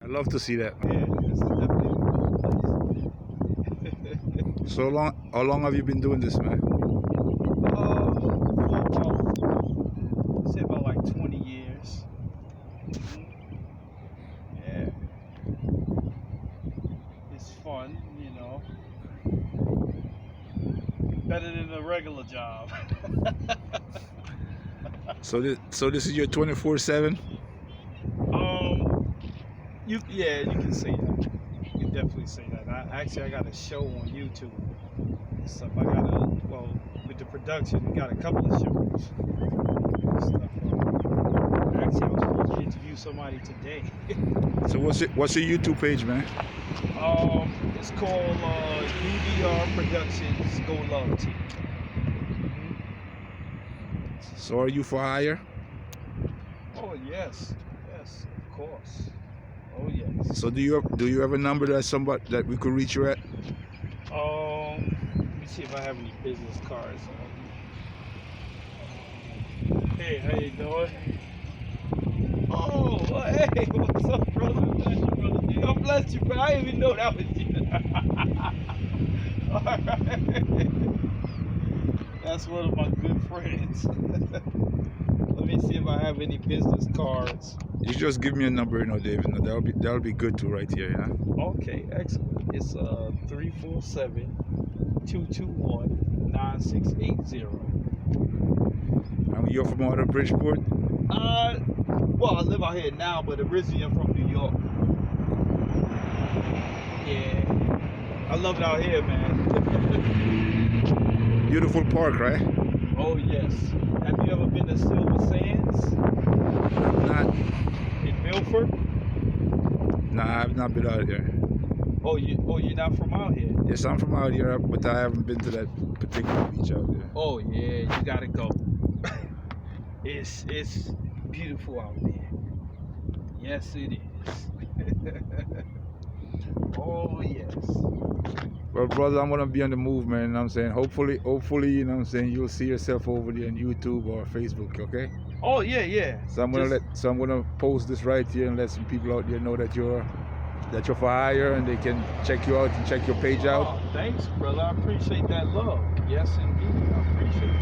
love to see that. Yeah, this is definitely a cool place. So long. How long have you been doing this, man? Say about like 20 years. Yeah. It's fun, you know. Better than a regular job. So this is your 24/7. You can say that. You can definitely say that. I got a show on YouTube and stuff. With the production, we got a couple of shows and stuff. Actually, I was supposed to interview somebody today. So what's your YouTube page, man? It's called UDR Productions Go Love Team. So are you for hire? Oh yes, of course. Oh yes. So do you have a number that we could reach you at? Let me see if I have any business cards. Hey, how you doing? Oh, hey, what's up, brother? God bless you, bro. I didn't even know that was you. All right. That's one of my good friends. Let me see if I have any business cards. You just give me a number, David. That'll be good too, right here, yeah. Okay, excellent. It's 347-221-9680. You're from out of Bridgeport? Well, I live out here now, but originally I'm from New York. Yeah, I love it out here, man. Beautiful park, right? Oh yes. Have you ever been to Silver Sands? Not. In Milford? Nah, I've not been out here. Oh, you're not from out here? Yes, I'm from out here, but I haven't been to that particular beach out there. Oh yeah, you gotta go. It's beautiful out there. Yes, it is. Oh yes. Well, brother, I'm gonna be on the move, man. You know what I'm saying, hopefully, you know what I'm saying, you'll see yourself over there on YouTube or Facebook, okay? Oh yeah. So I'm gonna post this right here and let some people out there know that you're for hire and they can check you out and check your page out. Oh, thanks, brother. I appreciate that love. Yes, indeed. I appreciate that.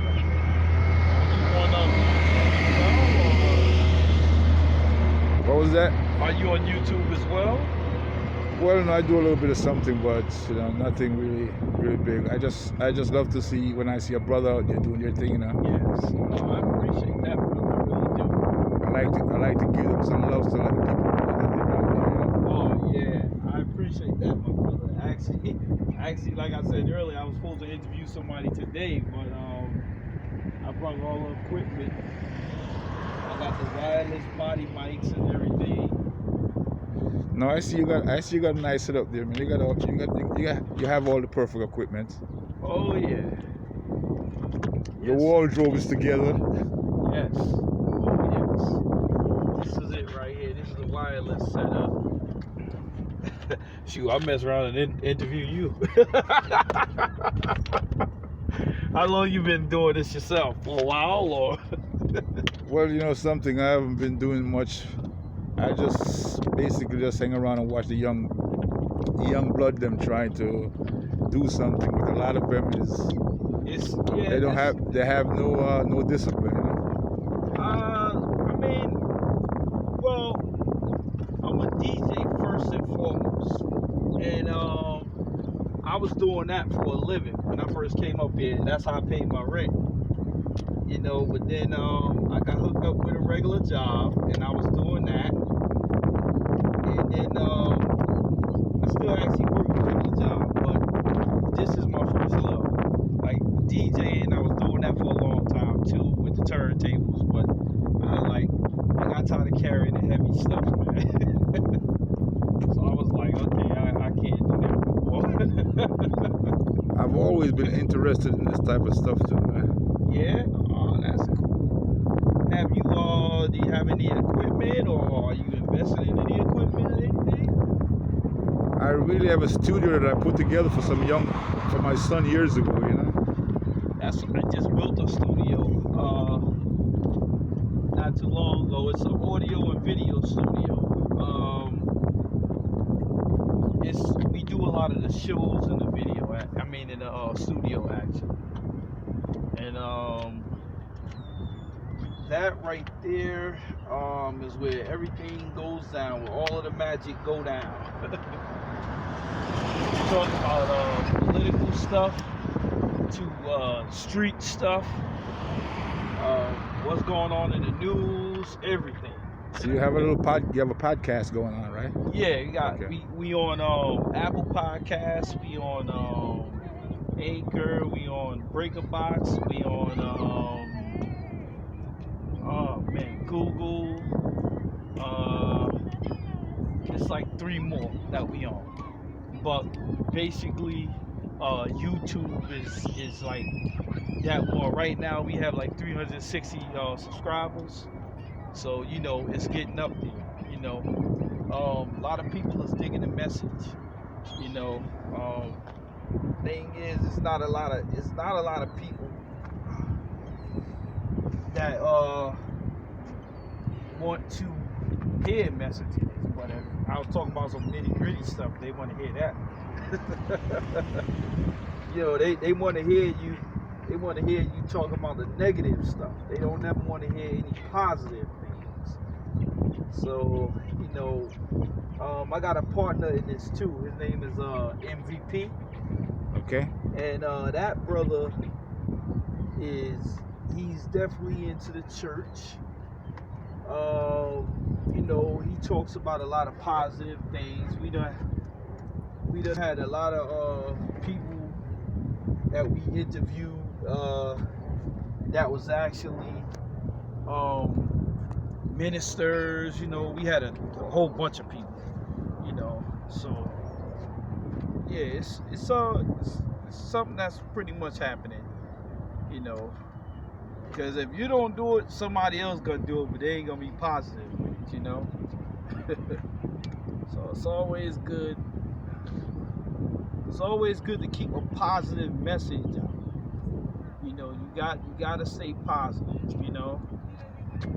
What was that? Are you on YouTube as well? Well, no, I do a little bit of something, but nothing really big. I just love to see when I see a brother out there doing their thing, you know. Yes, I appreciate that, brother. I really do. I like to give them some love to let the people know that they're out there. You know? Oh yeah, I appreciate that, my brother. Actually, like I said earlier, I was supposed to interview somebody today, but I brought all the equipment. I got the wireless body mics and everything. No, I see you got a nice setup there, man. You have all the perfect equipment. Oh yeah. The wardrobe is together. Yes. Oh yes. This is it right here. This is the wireless setup. Shoot, I mess around and interview you. How long you been doing this yourself? For a while, or? Well, you know something, I haven't been doing much. I just basically just hang around and watch the young blood them trying to do something, but a lot of them they have no discipline. You know? Well, I'm a DJ first and foremost, and I was doing that for a living when I first came up here. That's how I paid my rent. You know, but then I got hooked up with a regular job, and I was doing that. And then I still actually work a regular job, but this is my first love. Like DJing, I was doing that for a long time too with the turntables, but I got tired of carrying the heavy stuff, man. So I was like, okay, I can't do that no more. I've always been interested in this type of stuff too, man. Yeah? Oh, that's cool. Do you have any equipment, or are you investing in any equipment or anything? I really have a studio that I put together for my son years ago, you know. I just built a studio not too long ago. It's an audio and video studio. lot of the shows in the video. I mean, in the studio actually. And that right there is where everything goes down, where all of the magic go down. Talk about political stuff to street stuff, what's going on in the news, everything. So you have a podcast going on, right? Yeah, we got Okay. we on Apple Podcasts, we on Anchor, we on Breaker Box, we on Google. It's like 3 more that we on. But basically YouTube is like that more. Right now we have like 360 subscribers. So, you know, it's getting up there, you know. A lot of people is digging the message, you know. Thing is, it's not a lot of people that want to hear messages. But I was talking about some nitty-gritty stuff. They want to hear that. You know, they want to hear you. They want to hear you talk about the negative stuff. They don't ever want to hear any positive things. So, you know, I got a partner in this too. His name is MVP. Okay. And that brother he's definitely into the church. You know, he talks about a lot of positive things. We done had a lot of people that we interviewed that was actually ministers. You know, we had a whole bunch of people, you know. So yeah, it's something that's pretty much happening, you know. Because if you don't do it, somebody else gonna do it, but they ain't gonna be positive with it, you know. So it's always good. It's always good to keep a positive message out. You know, you gotta stay positive, you know,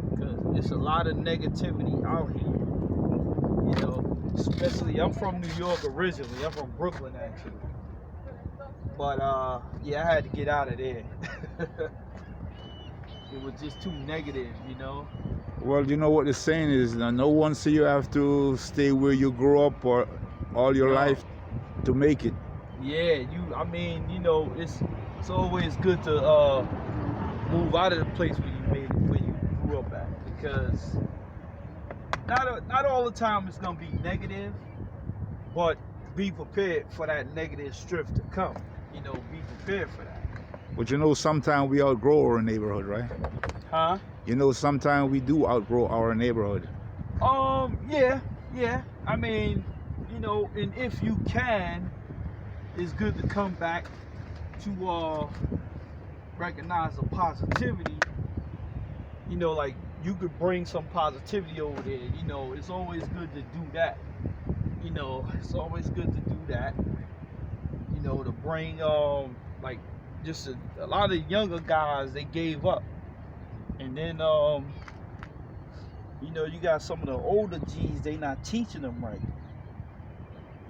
because there's a lot of negativity out here. You know, especially I'm from New York originally. I'm from Brooklyn actually, but yeah, I had to get out of there. It was just too negative, you know. Well, you know what the saying is, no one say you have to stay where you grew up or all your life to make it. Yeah, I mean, you know, it's always good to move out of the place where you grew up at, because not all the time it's gonna be negative, but be prepared for that negative drift to come. You know, be prepared for that. But you know, sometimes we outgrow our neighborhood, right? Huh? You know, sometimes we do outgrow our neighborhood. Yeah. I mean, you know, and if you can, it's good to come back to recognize the positivity. You know, like you could bring some positivity over there. You know, it's always good to do that. You know, it's always good to do that. You know, to bring like just a lot of younger guys, they gave up. And then you know, you got some of the older G's, they not teaching them right.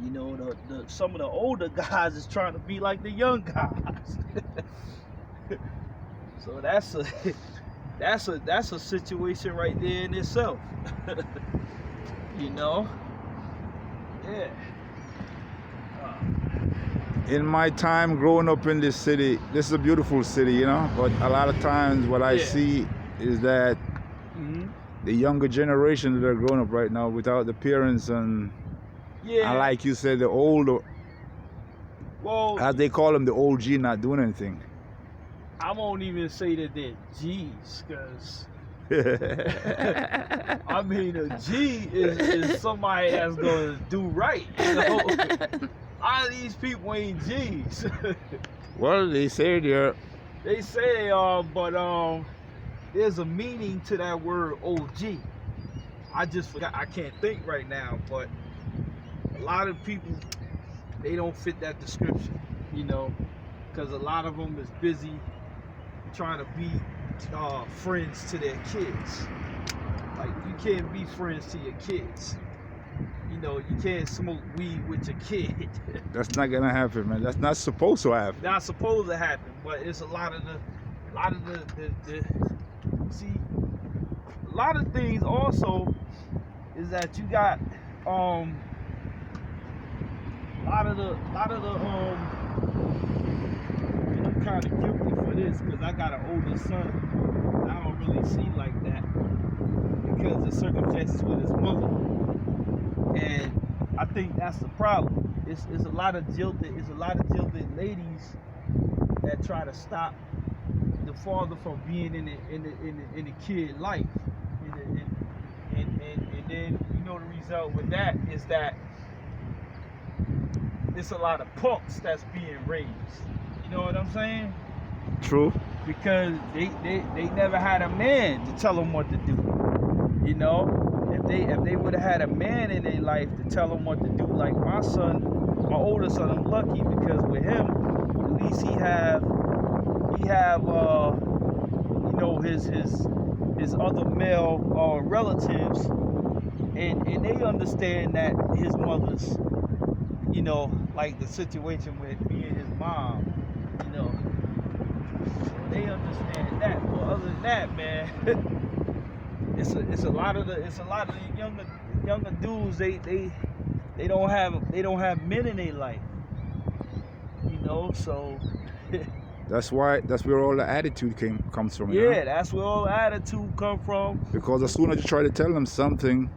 You know, some of the older guys is trying to be like the young guys. So that's a situation right there in itself. You know? Yeah. In my time growing up in this city, this is a beautiful city, you know, but a lot of times what I see is that the younger generation that are growing up right now without the parents and like you said, the older, as they call them, the old G, not doing anything. I won't even say that they're G's, because I mean, a G is somebody that's going to do right, you know? All of these people ain't G's. Well, they say they're... They say, but there's a meaning to that word OG. I just forgot, I can't think right now, but a lot of people, they don't fit that description, you know, because a lot of them is busy trying to be friends to their kids. Like, you can't be friends to your kids. you know, you can't smoke weed with your kid. That's not gonna happen, man. That's not supposed to happen. Not supposed to happen, but it's a lot of the see, a lot of things also is that you got a lot of the and I'm kind of guilty for this because I got an older son. I don't really see like that because of the circumstances with his mother, and I think that's the problem. It's a lot of jilted ladies that try to stop the father from being in the kid life, and then you know the result with that is that it's a lot of punks that's being raised. You know what I'm saying? True. Because they never had a man to tell them what to do. You know, if they would have had a man in their life to tell them what to do, like my son, my older son, I'm lucky because with him, at least he have you know his other male relatives, and they understand that his mother's, you know, like the situation with me and his mom, you know, so they understand that. But other than that, man, it's a lot of the younger dudes. They don't have men in their life, you know. So that's where all the attitude comes from. Yeah, you know? that's where all the attitude come from. Because as soon as you try to tell them something,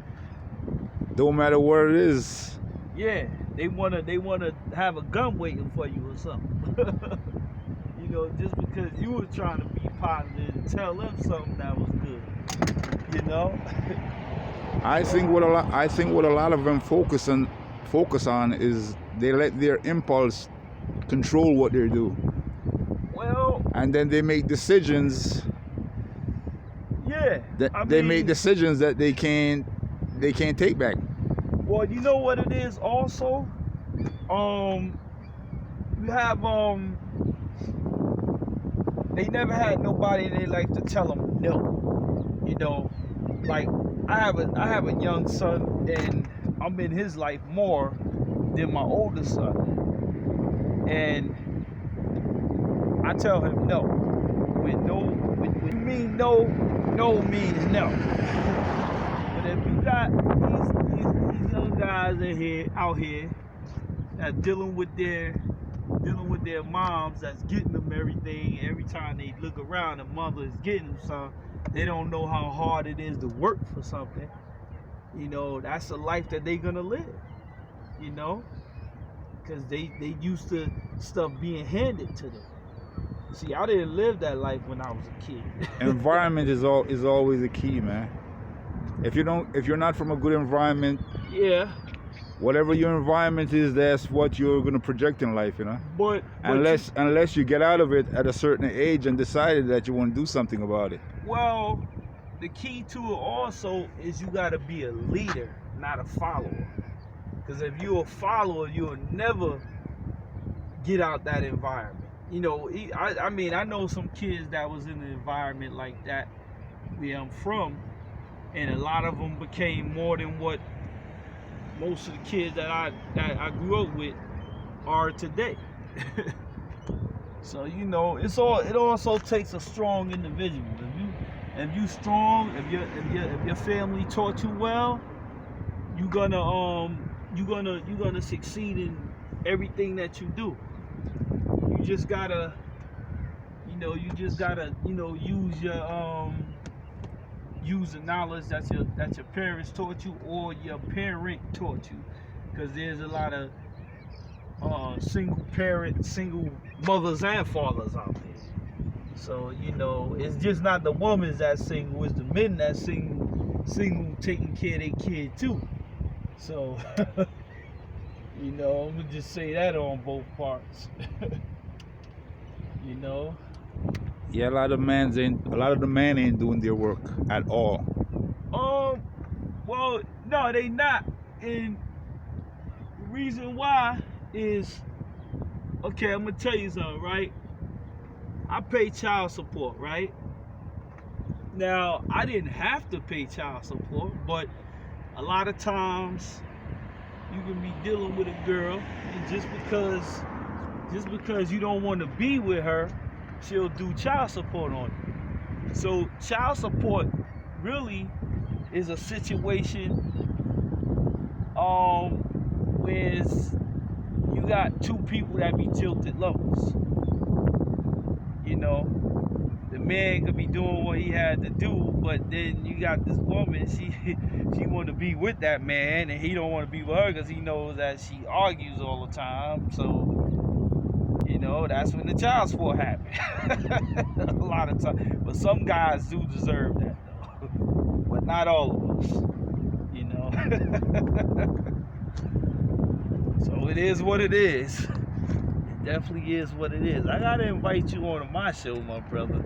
don't matter what it is. Yeah, they wanna have a gun waiting for you or something. You know, just because you were trying to be positive and tell them something that was good. You know. I think what a lot of them focus on is they let their impulse control what they do. Well. And then they make decisions. Yeah. They make decisions that they can't take back. Well, you know what it is also? You have they never had nobody in their life to tell them no. You know, like I have a young son and I'm in his life more than my older son. And I tell him no. When you mean no, no means no. But if you got these young guys out here that's dealing with their moms that's getting them everything, every time they look around the mother is getting them something, they don't know how hard it is to work for something. You know, that's a life that they're gonna live, you know, because they used to stuff being handed to them. See, I didn't live that life when I was a kid. Environment is always a key, man. If you're not from a good environment, yeah, whatever your environment is, that's what you're gonna project in life, you know. But unless you get out of it at a certain age and decided that you want to do something about it. Well, the key to it also is you gotta be a leader, not a follower. Because if you're a follower, you'll never get out that environment. You know, I mean, I know some kids that was in an environment like that where I'm from, and a lot of them became more than what most of the kids that I grew up with are today. So you know, it also takes a strong individual. If you strong, if your family taught you well, you're gonna succeed in everything that you do. You just gotta use the knowledge that your parents taught you or your parent taught you, because there's a lot of single mothers and fathers out there. So you know, it's just not the women that's single, it's the men that's single taking care of their kid too. So you know, I'm gonna just say that on both parts. You know. Yeah, a lot of the men ain't doing their work at all. Well, no, they not. And the reason why is, okay, I'm gonna tell you something, right? I pay child support, right? Now, I didn't have to pay child support, but a lot of times you can be dealing with a girl, and just because you don't want to be with her, she'll do child support on you. So child support really is a situation where you got two people that be jilted lovers. You know, the man could be doing what he had to do, but then you got this woman, she want to be with that man, and he don't want to be with her because he knows that she argues all the time. So, you know, that's when the child support happens. A lot of times. But some guys do deserve that, though. But not all of us, you know. So it is what it is. It definitely is what it is. I got to invite you on my show, my brother.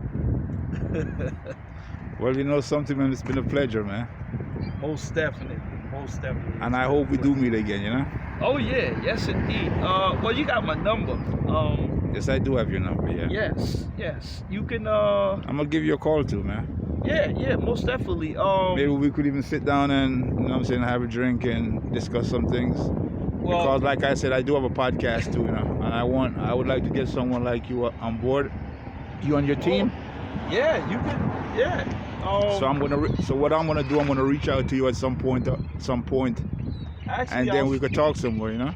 Well, you know something, man, it's been a pleasure, man. Most definitely. Most definitely. And I hope we do meet again, you know? Oh, yeah. Yes, indeed. Well, you got my number. Yes, I do have your number, yeah. Yes. You can, I'm going to give you a call too, man. Yeah, most definitely. Maybe we could even sit down and, you know what I'm saying, have a drink and discuss some things. Well, because like I said, I do have a podcast too, you know, and I would like to get someone like you on board. You on your team? Yeah, you can. Yeah. So what I'm gonna do, I'm gonna reach out to you at some point, Actually, and then we could talk some more, you know.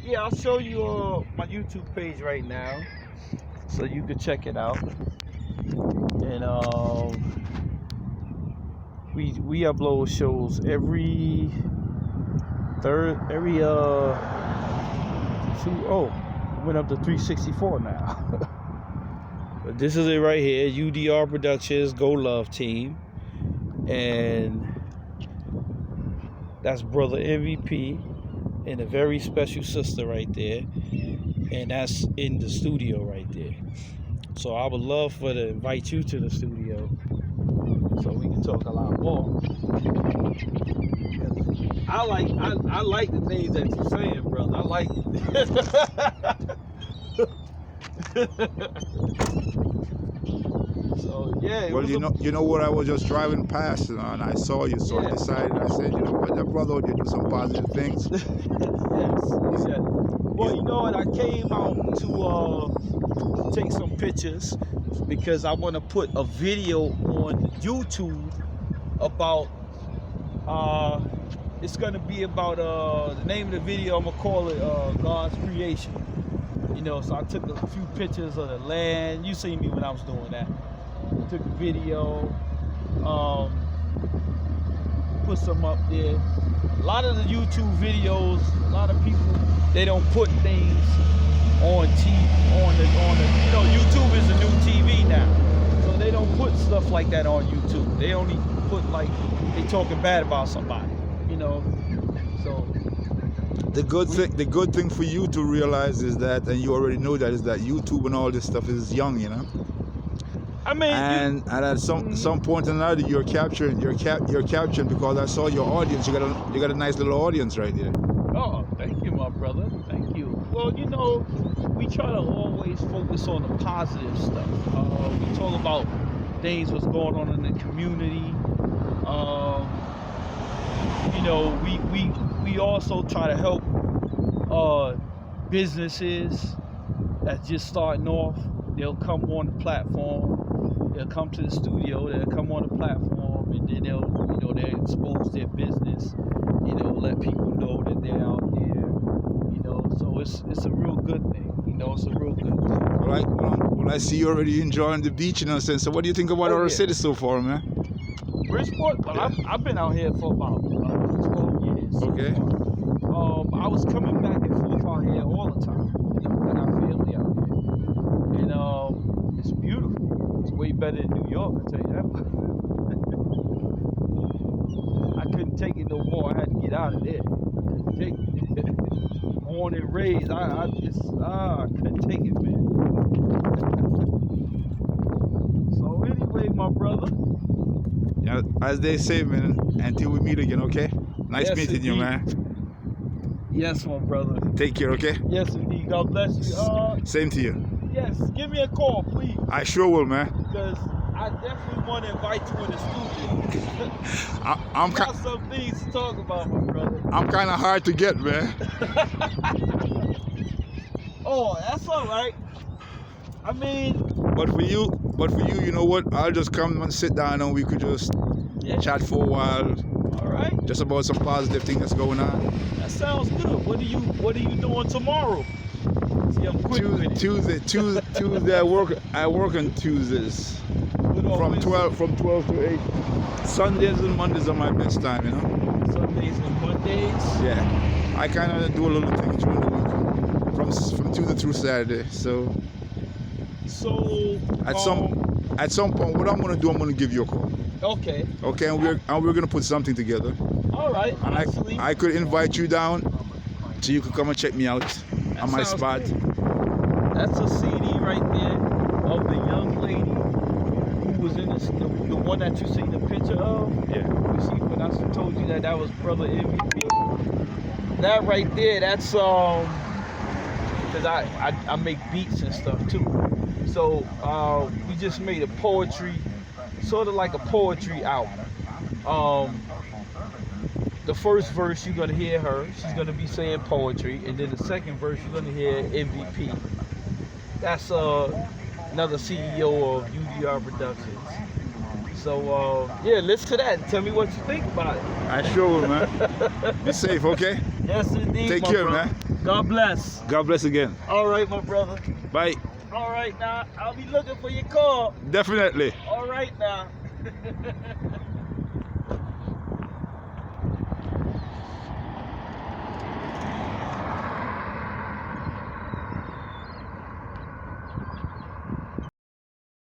Yeah, I'll show you my YouTube page right now, so you can check it out. And we upload shows every went up to 364 now. But this is it right here, UDR Productions, Go Love Team. And that's brother MVP and a very special sister right there. And that's in the studio right there. So I would love to invite you to the studio so we can talk a lot more. I like the things that you're saying, brother. I like it. So yeah. Well, you know what? I was just driving past, you know, and I saw you, so I decided. I said, you know what, that brother would do some positive things. Yes. Well, you know what? I came out to take some pictures because I want to put a video on YouTube about. It's gonna be about the name of the video. I'm gonna call it God's creation. You know, so I took a few pictures of the land. You seen me when I was doing that. I took a video, put some up there. A lot of the YouTube videos, a lot of people, they don't put things on TV, you know, YouTube is the new TV now. So they don't put stuff like that on YouTube. They only put like they talking bad about somebody, you know. So the good thing for you to realize is that, and you already know that, is that YouTube and all this stuff is young, you know. I mean, and at some point or another, you're capturing because I saw your audience. You got a nice little audience right there. Oh, thank you, my brother. Thank you. Well, you know, we try to always focus on the positive stuff. We talk about things what's going on in the community. You know, we also try to help businesses that's just starting off. They'll come on the platform. They'll come to the studio. They'll come on the platform, and then they'll expose their business. You know, let people know that they're out there. You know, so it's a real good thing. You know, it's a real good thing. Well, I see you already enjoying the beach, you know. So what do you think about our city so far, man? Bridgeport? Well, yeah. I've been out here for about 12 years. Okay. I was coming back and forth out here all the time. You know, I got family out here. And it's beautiful. It's way better than New York, I tell you that. I couldn't take it no more. I had to get out of there. I couldn't take it. Born and raised, I couldn't take it, man. So anyway, my brother. Yeah, as they say, man, until we meet again, okay? Nice meeting you, man. Yes, my brother. Take care, okay? Yes, indeed. God bless you. Same to you. Yes, give me a call, please. I sure will, man. Because I definitely want to invite you in the studio. I'm Got some things to talk about, my brother. I'm kind of hard to get, man. Oh, that's all right. I mean, But for you, you know what? I'll just come and sit down and we could just yeah. chat for a while, All right. just about some positive thing that's going on. That sounds good. What are you doing tomorrow? See, I'm quick with it. Tuesday. I work on Tuesdays from 12 to 8. Sundays and Mondays are my best time, you know. Sundays and Mondays. Yeah, I kind of do a little thing during the week, from Tuesday through Saturday. So at some point, what I'm gonna do, I'm gonna give you a call. Okay. Okay, and we're gonna put something together. All right. And I could invite you down, so you could come and check me out on my spot. Good. That's a CD right there of the young lady who was in the one that you seen the picture of. Yeah. You see, when I told you that was Brother MVP. That right there, that's because I make beats and stuff too. So we just made a poetry, sort of like a poetry album. The first verse you're gonna hear her, she's gonna be saying poetry, and then the second verse you're gonna hear MVP. That's another CEO of UDR Productions. So yeah, listen to that and tell me what you think about it. I sure will, man. Be safe, okay? Yes, indeed. Take my care, brother. man. God bless. God bless again. All right, my brother. Bye. All right, now I'll be looking for your call. Definitely. All right, now.